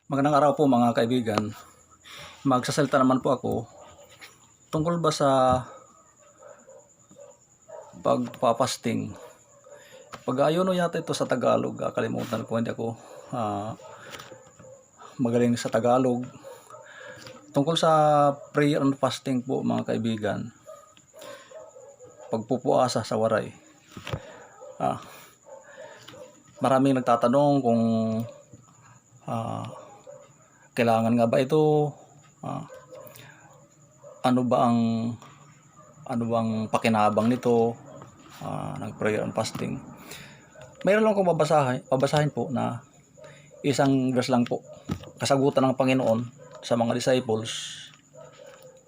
Magandang araw po mga kaibigan. Magsasalita naman po ako tungkol ba sa pagpapasting. Pag-ayuno yata ito sa Tagalog. Kalimutan ko, hindi ako magaling sa Tagalog. Tungkol sa prayer and fasting po mga kaibigan. Pagpupuasa sa waray. Maraming nagtatanong kung kailangan nga ba ito? Ano bang pakinabang nito ng prayer and fasting? Mayroon lang akong babasahin po na isang verse lang po. Kasagutan ng Panginoon sa mga disciples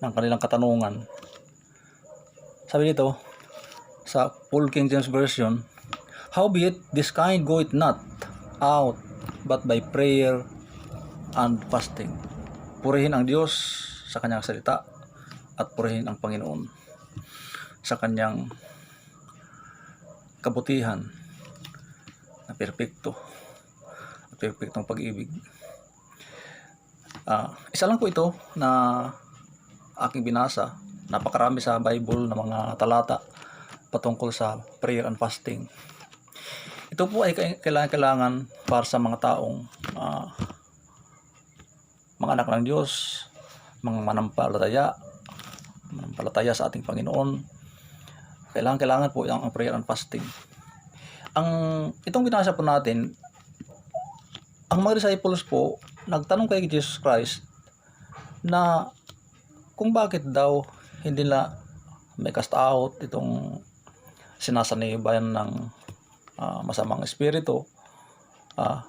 ng kanilang katanungan. Sabi dito sa Full King James Version, "Howbeit this kind goeth not out but by prayer and fasting." Purihin ang Diyos sa kanyang salita at purihin ang Panginoon sa kanyang kabutihan na perpekto at perpektong pag-ibig. Isa lang po ito na aking binasa. Napakarami sa Bible na mga talata patungkol sa prayer and fasting. Ito po ay kailangan para sa mga taong mga anak ng Diyos, mga manampalataya sa ating Panginoon. Kailangan po ang prayer and fasting. Itong binasa po natin, ang mga disciples po nagtanong kay Jesus Christ na kung bakit daw hindi na may cast out itong sinasanibayan ng masamang espiritu.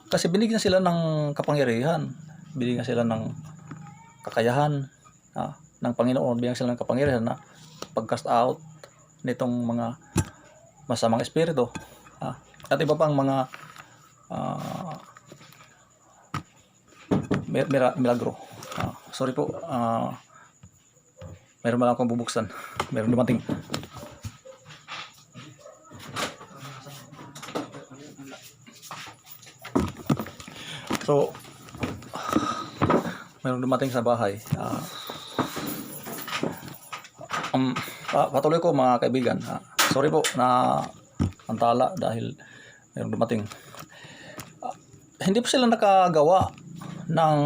Kasi binigyan sila ng kapangyarihan, binigyan sila ng kakayahan ng Panginoon, binigyan sila ng kapangyarihan na pag-cast out nitong mga masamang espiritu at iba pang mga milagro. Sorry po, mayroon lang akong bubuksan, mayroon dumating. So, mayroon dumating sa bahay. Patuloy ko mga kaibigan. Sorry po na antala dahil mayroon dumating. Hindi po sila nakagawa ng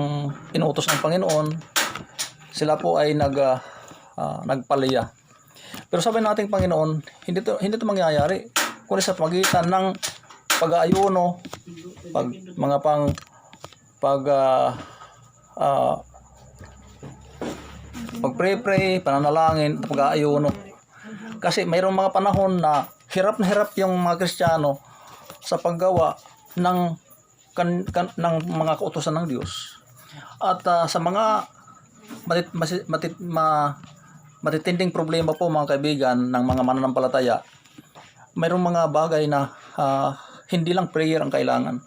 inuutos ng Panginoon. Sila po ay nagpalaya. Pero sabi nating Panginoon, hindi to mangyayari kundi sa pagitan ng pag-aayuno, pag-pray, pananalangin, pag-aayuno. Kasi mayroong mga panahon na hirap yung mga Kristiyano sa paggawa ng mga kautusan ng Diyos. At sa mga matitinding problema po mga kaibigan ng mga mananampalataya, mayroong mga bagay na hindi lang prayer ang kailangan,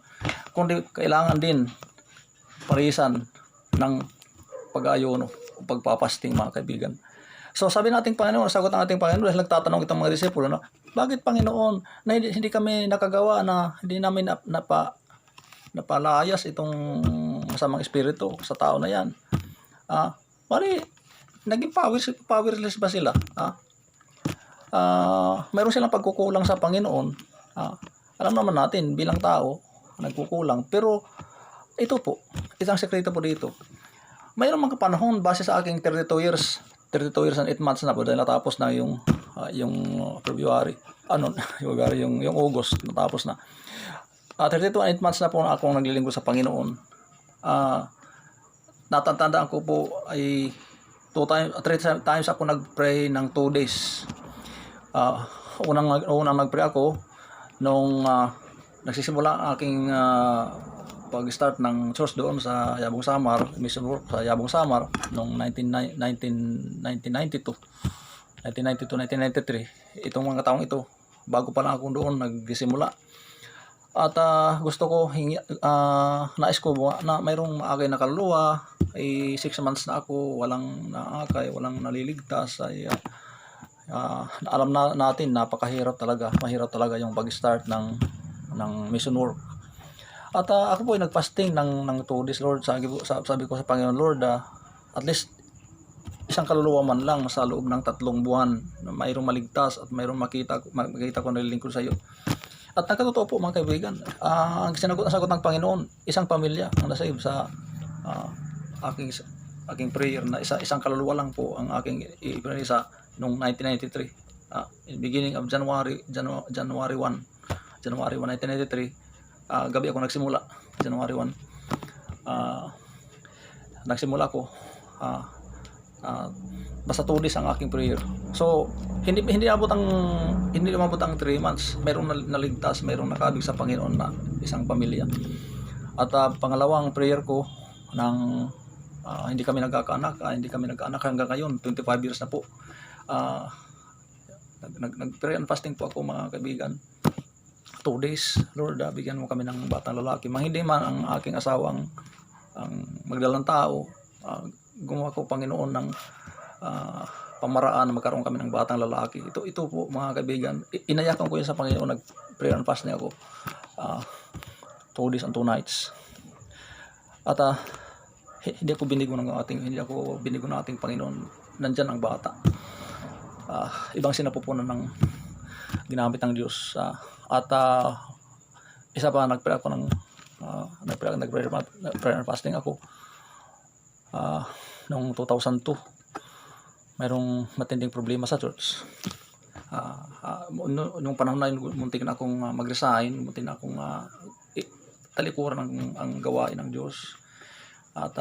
kundi kailangan din parisan ng pag-aayuno o pagpapasting mga kaibigan. So sabi nating Panginoon, sagot ng ating Panginoon dahil nagtatanong itong mga disipulo na, bakit Panginoon na hindi kami nakagawa, na hindi namin napalayas itong masamang espiritu sa tao na yan? Naging powerless ba sila? Mayroon silang pagkukulang sa Panginoon. Alam naman natin bilang tao nagkukulang, pero ito po, isang sekreto po dito. Mayroon mga panahon base sa aking 32 years and 8 months na po dahil natapos na yung February, yung August natapos na. 32 and 8 months na po na akong naglilingkod sa Panginoon. Natatandaan ko po ay 3 times ako nagpray ng 2 days. Unang nagpray ako nung nagsisimula ang aking pag-start ng church doon sa Yabong Samar, mission work sa Yabong Samar noong 1992, 1993. Itong mga taong ito, bago pa lang ako doon nagsimula. At gusto ko, nais ko na mayroong maakay na kaluluwa. 6 months na ako, walang naakay, walang naliligtas. Alam natin, napakahirap talaga. Mahirap talaga yung pag-start ng mission work. At ako po ay nag-fasting ng 2 days, Lord. Sabi ko sa Panginoon, Lord, at least isang kaluluwa man lang sa loob ng 3 buwan na mayroong maligtas at mayroong makita ko na lilingkod sa iyo. At nagkatotoo po mga kaibigan, ang sagot ng Panginoon, isang pamilya ang nasave sa aking prayer na isang kaluluwa lang po ang aking ipinalisa noong 1993. In beginning of January 1, 1993, gabi ako nagsimula, January 1. Nagsimula ko, basta 2 days ang aking prayer. So, hindi umabot ang 3 months. Mayroong naligtas, mayroong nakabig sa Panginoon na isang pamilya. At pangalawang prayer ko ng hindi kami nagkakaanak hanggang ngayon, 25 years na po. Nag-prayer and fasting po ako mga kaibigan. 2 days, Lord, bigyan mo kami ng batang lalaki. Hindi man ang aking asawang ang magdalang tao, gumawa ko Panginoon ng pamaraan na magkaroon kami ng batang lalaki. Ito po mga kaibigan, inayakan ko yun sa Panginoon. Nag-prayer and fasting ako 2 days and 2 nights. At hindi ako binigo ng ating Panginoon. Nandyan ang bata. Ibang sinapupunan ng ginamit ng Diyos. At isa pa, nag-prayer and fasting ako noong 2002. Mayroong matinding problema sa church. Nung panahon na yun, muntik na akong mag-resign, muntik na akong talikuran ang gawain ng Diyos. At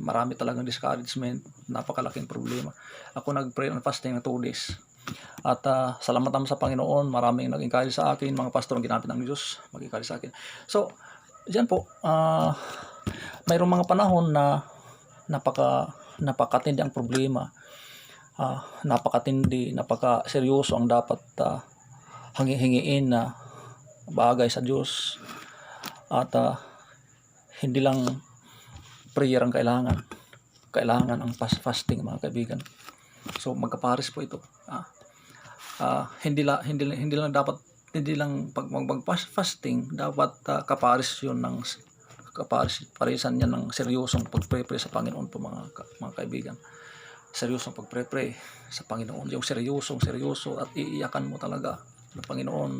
marami talagang discouragement, napakalaking problema. Ako nag-pray and fasting na 2 days. At salamat naman sa Panginoon, maraming nag-encourage sa akin, mga pastor ang ginamit ng Diyos, mag-encourage sa akin. So, diyan po, mayroong mga panahon na napakatindi ang problema, napaka-seryoso ang dapat hingiin na bagay sa Diyos. At hindi lang prayer ang kailangan ang fasting mga kaibigan. So magkapares po ito. Hindi lang pag mag-fasting dapat kapares yun ng parisan yan ng seryosong pag-pray sa Panginoon po mga kaibigan. Seryosong pag-pray sa Panginoon, yung seryoso at iiyakan mo talaga ng Panginoon,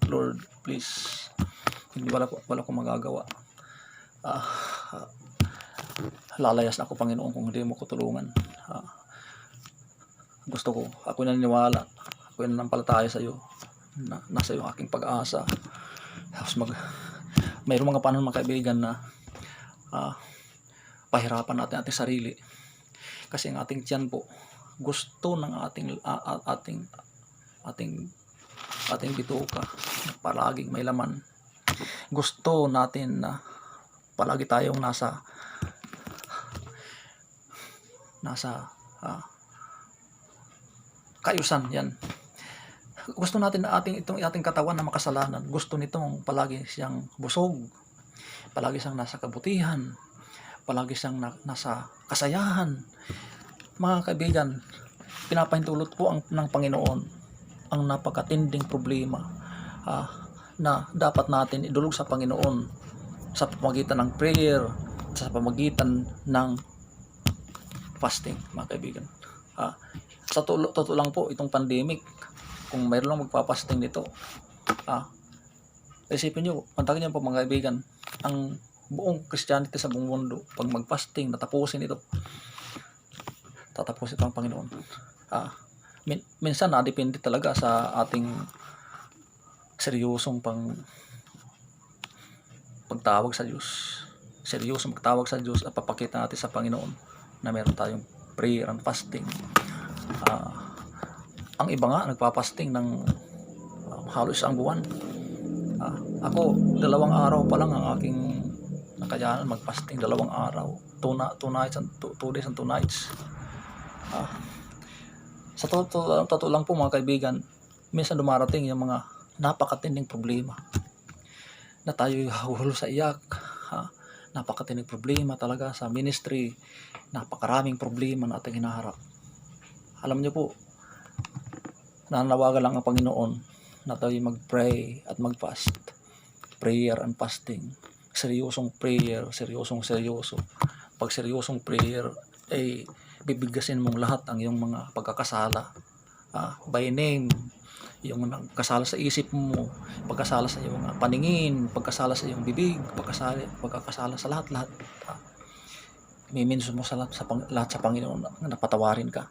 Lord, please, wala akong magagawa. Lalayas na ako Panginoon kung hindi mo ko tulungan. Gusto ko, ako naniniwala, ako nananampalataya sa iyo, nasa iyo aking pag-asa. Tapos mayroong mga panahon mga kaibigan na pahirapan natin ating sarili. Kasi ang ating tiyan po, gusto ng ating bituka palaging may laman. Gusto natin na palagi tayong nasa kaayusan yan. Gusto natin na ating katawan na makasalanan. Gusto nitong palagi siyang busog, palagi siyang nasa kabutihan, palagi siyang nasa kasayahan. Mga kaibigan, pinapahintulot po ng Panginoon ang napakatinding problema na dapat natin idulog sa Panginoon sa pamamagitan ng prayer, sa pamamagitan ng fasting, mga kaibigan. Sa totoo lang po, itong pandemic, kung mayroon lang magpapasting nito, isipin nyo, pantagin nyo po mga kaibigan, ang buong Christianity sa buong mundo, pag magfasting, tatapusin ito ang Panginoon. Minsan depende talaga sa ating seryosong pagtawag sa Diyos. Seryosong magtawag sa Diyos at papakita natin sa Panginoon na meron tayong prayer and fasting. Ang iba nga nagpapasting ng halos isang buwan. Ako 2 araw pa lang ang aking nakayanan magpasting, 2 araw, 2 days and 2 nights. Sa totoo lang po mga kaibigan, minsan dumarating yung mga napakatinding problema na tayo hahulo sa iyak. Napakatinding problema talaga sa ministry, napakaraming problema na ating hinaharap. Alam niyo po, nananawagan lang ang Panginoon na tayo mag-pray at mag-fast prayer and fasting. Seryosong prayer, seryoso. Pag seryosong prayer, ay bibigkasin mong lahat ang iyong mga pagkakasala. By name, yung nagkasala sa isip mo, pagkasala sa iyong paningin, pagkasala sa iyong bibig, pagkakasala sa lahat-lahat. Miminso mo sa lahat sa Panginoon na napatawarin ka.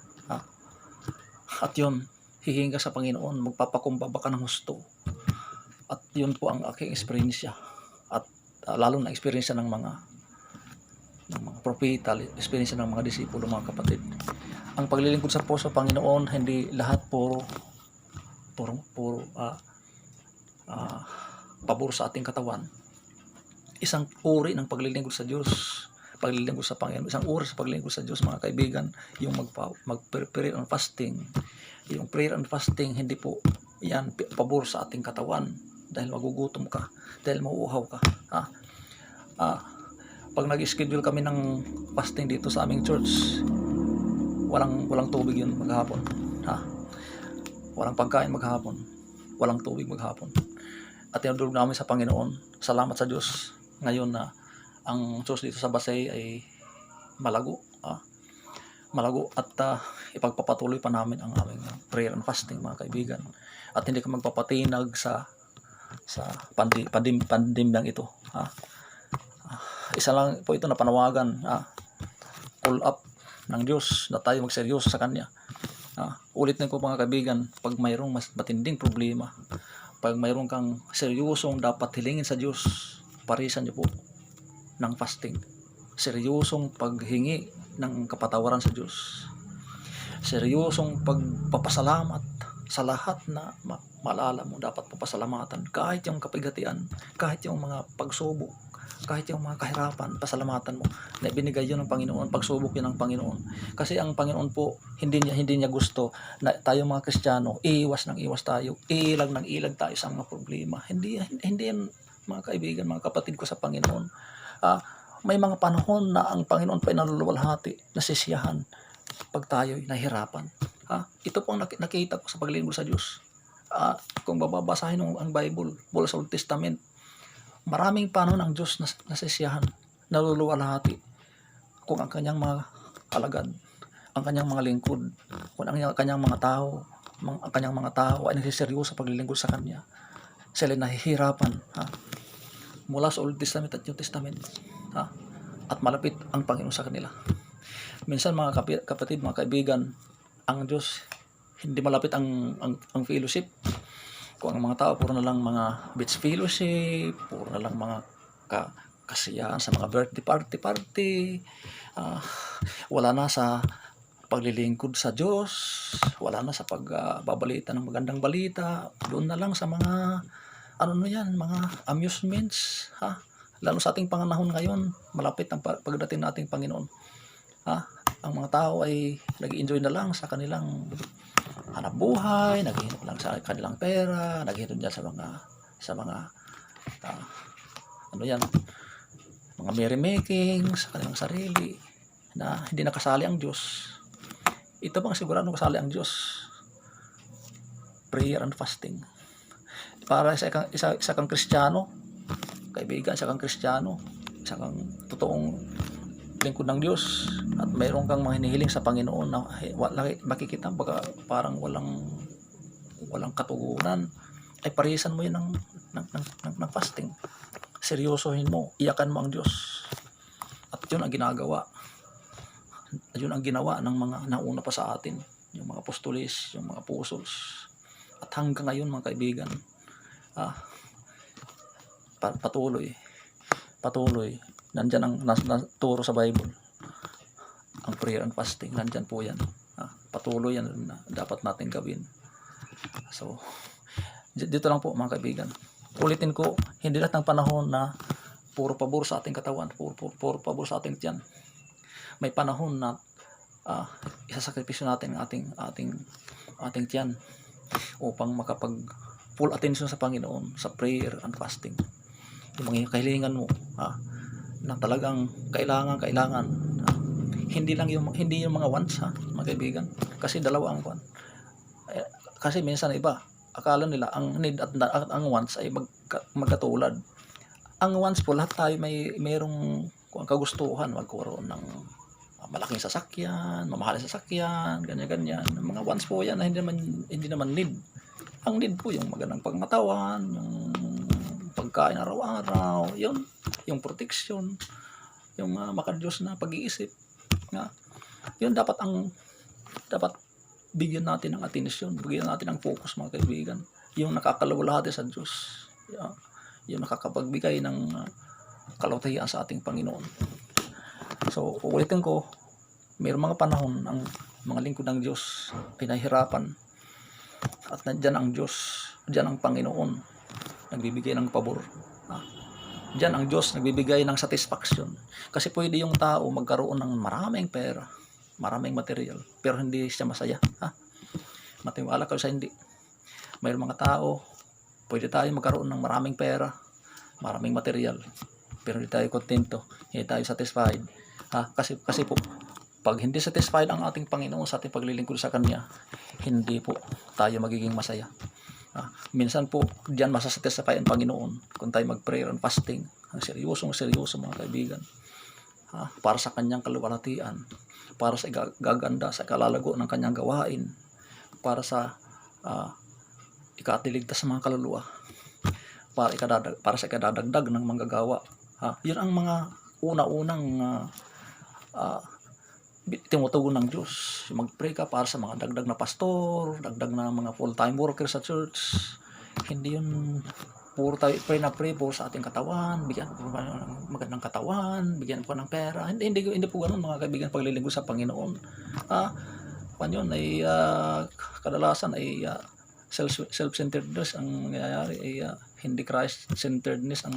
At yun, hihinga sa Panginoon, magpapakumbaba ka ng husto. At yun po ang aking experience. At lalo na experience ng mga propeta, experience ng mga disipulo, mga kapatid. Ang paglilingkod sa Panginoon, hindi lahat puro pabor sa ating katawan. Isang uri ng paglilingkod sa Diyos, paglilingkod sa Panginoon, isang uri sa paglilingkod sa Diyos, mga kaibigan, yung mag-prayer and fasting. Yung prayer and fasting, hindi po yan pabor sa ating katawan dahil magugutom ka, dahil mauuhaw ka. Pag nag-schedule kami ng fasting dito sa aming church, walang tubig yun maghapon. Walang pagkain maghapon, walang tubig maghapon. At tinudulog namin sa Panginoon. Salamat sa Diyos ngayon na ang church dito sa Basay ay malago. Malago at ipagpapatuloy pa namin ang aming prayer and fasting, mga kaibigan. At hindi ka magpapatinag sa pandemyang ito. Isa lang po ito na panawagan, call up ng Diyos na tayo magseryoso sa Kanya. Ulit na po, mga kaibigan, pag mayroong mas matinding problema, pag mayroong kang seryosong dapat hilingin sa Diyos, parisan niyo po ng fasting. Seryosong paghingi ng kapatawaran sa Diyos. Seryosong pagpapasalamat sa lahat na maalala mo dapat papasalamatan. Kahit yung kapigatian, kahit yung mga pagsubok, kahit yung mga kahirapan, pasalamatan mo na binigay yun ng Panginoon, pagsubok yun ng Panginoon. Kasi ang Panginoon po, hindi niya gusto na tayo mga Kristiyano, iwas tayo, ilag tayo sa mga problema. Hindi yan, mga kaibigan, mga kapatid ko sa Panginoon. May mga panahon na ang Panginoon pa inaluluwalhati, nasisiyahan pag tayo'y nahirapan. Ito po ang nakita ko sa paglilingkod sa Diyos. Kung babasahin ang Bible, mula sa Old Testament, maraming panahon ang Diyos nasisiyahan, naluluwalhati kung ang kanyang mga alagad, ang kanyang mga lingkod, kung ang kanyang mga tao, ay nagsiseryoso sa paglilingkod sa Kanya. Sila nahihirapan mula sa Old Testament at New Testament. At malapit ang Panginoon sa kanila. Minsan, mga kapatid, mga kaibigan, ang Diyos hindi malapit ang fellowship. Kung ang mga tao puro na lang mga beach fellowship, puro na lang mga kasiyahan sa mga birthday party, wala na sa paglilingkod sa Diyos, wala na sa pagbabalita ng magandang balita, doon na lang sa mga mga amusements, lalo sa ating panganahon ngayon, malapit ang pagdating nating Panginoon. Ang mga tao ay nag-enjoy na lang sa kanilang hanap buhay, naghihinap lang sa kanilang pera, naghihinap dyan sa mga mga merrymaking sa kanilang sarili, na hindi nakasali ang Diyos. Ito bang sigurado kasali ang Diyos? Prayer and fasting. Para isa kang Kristiyano, kaibigan, isa kang Kristiyano, isa kang totoong lingkod ng Diyos, at mayroon kang mga hinihiling sa Panginoon na makikita parang walang katugunan, ay parisan mo yun ng fasting. Seryosohin mo, iyakan mo ang Diyos. At yun ang ginagawa. Yun ang ginawa ng mga nauna pa sa atin, yung mga apostolis, yung mga apostles. At hanggang ngayon, mga kaibigan, patuloy. Nandyan ang naturo sa Bible. Ang prayer and fasting, nandyan po yan. Patuloy yan na dapat natin gawin. So, dito lang po, mga kaibigan. Ulitin ko, hindi lahat ng panahon na puro pabor sa ating katawan, puro pabor sa ating tiyan. May panahon na isasakripisyo natin ang ating tiyan upang makapag full attention sa Panginoon, sa prayer and fasting. Yung mga kahilingan mo, na talagang kailangan, hindi yung mga wants, mga kaibigan, kasi dalawa ang kwan. Kasi minsan iba, akala nila ang need at ang wants ay magkatulad. ang once po lahat tayo merong kagustuhan magkaroon ng malaking sasakyan, mamahaling sasakyan, ganyan-ganyan. Mga wants po yan na hindi naman need. Ang need po yung magandang pangmatawan, yung pagkain araw-araw, yung protection, yung makadiyos na pag-iisip. Yun dapat bigyan natin ng atensyon, bigyan natin ng focus, mga kaibigan. Yung nakakalawalhati sa Diyos. Yung nakakapagbigay ng kalwalhatian sa ating Panginoon. So, ulitin ko, mayroong mga panahon ang mga lingkod ng Diyos pinahirapan at nandyan ang Diyos, dyan ang Panginoon nagbibigay ng pabor. Dyan ang Diyos nagbibigay ng satisfaction. Kasi pwede yung tao magkaroon ng maraming pera, maraming material, pero hindi siya masaya. Matiwala kayo sa hindi. Mayroong mga tao, pwede tayo magkaroon ng maraming pera, maraming material, pero hindi tayo kontento, hindi tayo satisfied. Kasi po, pag hindi satisfied ang ating Panginoon sa ating paglilingkod sa Kanya, hindi po tayo magiging masaya. Minsan po, diyan masasatisfy ang Panginoon kung tayo mag-prayer and fasting. Ang seryoso mga kaibigan. Para sa Kanyang kaluwalhatian, para sa gaganda, sa kalalago ng Kanyang gawain, para sa ikatiligtas sa mga kaluluwa, para sa ikadadagdag ng manggagawa. Yun ang mga una-unang tinutugon ng Diyos. Mag-pray ka para sa mga dagdag na pastor, dagdag na mga full-time worker sa church. Hindi yun puro tayo pray puro sa ating katawan, bigyan po ng magandang katawan, bigyan po ng pera. Hindi po ganoon, mga kaibigan, paglilingkod sa Panginoon. Yun ay kadalasan ay self-centeredness ang nangyayari, ay hindi Christ-centeredness ang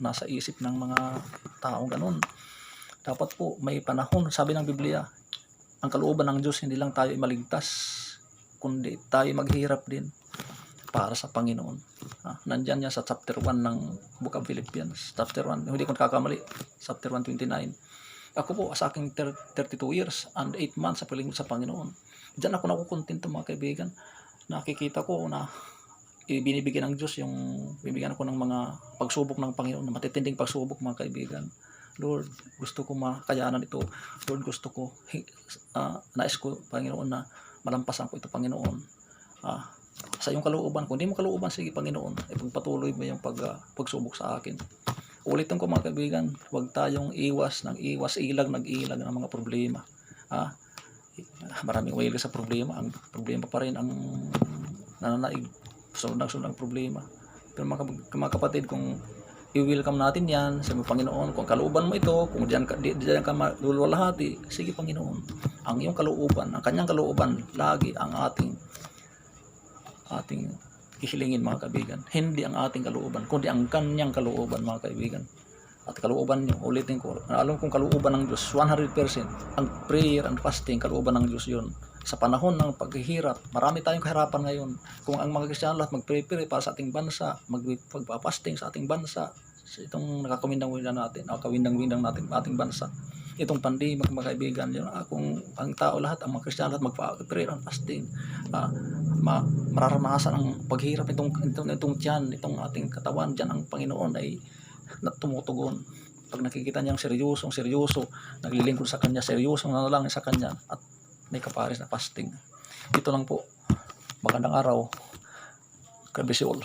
nasa isip ng mga taong ganoon. Dapat po may panahon, sabi ng Biblia, ang kalooban ng Diyos, hindi lang tayo maligtas, kundi tayo maghirap din para sa Panginoon. Nandyan yan sa chapter 1 ng Book of Philippians. Chapter 1, hindi ko nakakamali, chapter 1:29. Ako po, sa aking 32 years and 8 months sa paglingkod sa Panginoon, diyan ako nakukontento, mga kaibigan. Nakikita ko na binibigyan ng Diyos bibigyan ako ng mga pagsubok ng Panginoon, matitinding pagsubok, mga kaibigan. Lord, gusto ko makayanan ito. Lord, gusto ko, nais ko, Panginoon, na malampasan ko ito, Panginoon. Sa iyong kalooban, kung hindi mo kalooban, sige, Panginoon, ipagpatuloy mo yung pagsubok sa akin. Ulitin ko, mga kaibigan, huwag tayong iwas, ilag ng mga problema. Maraming umiilag sa problema. Ang problema pa rin ang nananaig. Sunod ang problema. Pero mga kapatid, kung i-welcome natin yan sa Panginoon, kung kalooban mo ito, kung diyan ka malulwalhati, sige, Panginoon, ang iyong kalooban, ang Kanyang kalooban, lagi ang ating ihilingin, mga kaibigan. Hindi ang ating kalooban, kundi ang Kanyang kalooban, mga kaibigan. At kalooban nyo, ulitin ko, alam kong kalooban ng Diyos 100%. Ang prayer and fasting, kalooban ng Diyos yun. Sa panahon ng paghihirap, marami tayong kahirapan ngayon. Kung ang mga Kristiyano lahat mag-pray para sa ating bansa, magpa-fasting sa ating bansa, sa itong nakakawindang-windang natin, kawindang-windang natin ating bansa, itong pandemic, mga kaibigan, yun, kung ang tao lahat, ang mga Kristiyano lahat magpa-pray and fasting, mararanasan ang paghirap itong tiyan, itong ating katawan, dyan ang Panginoon ay tumutugon. Pag nakikita niyang seryoso, naglilingkod sa Kanya, seryosong nanalangin sa Kanya, at may kapares na fasting. Ito lang po. Magandang araw. God bless you all.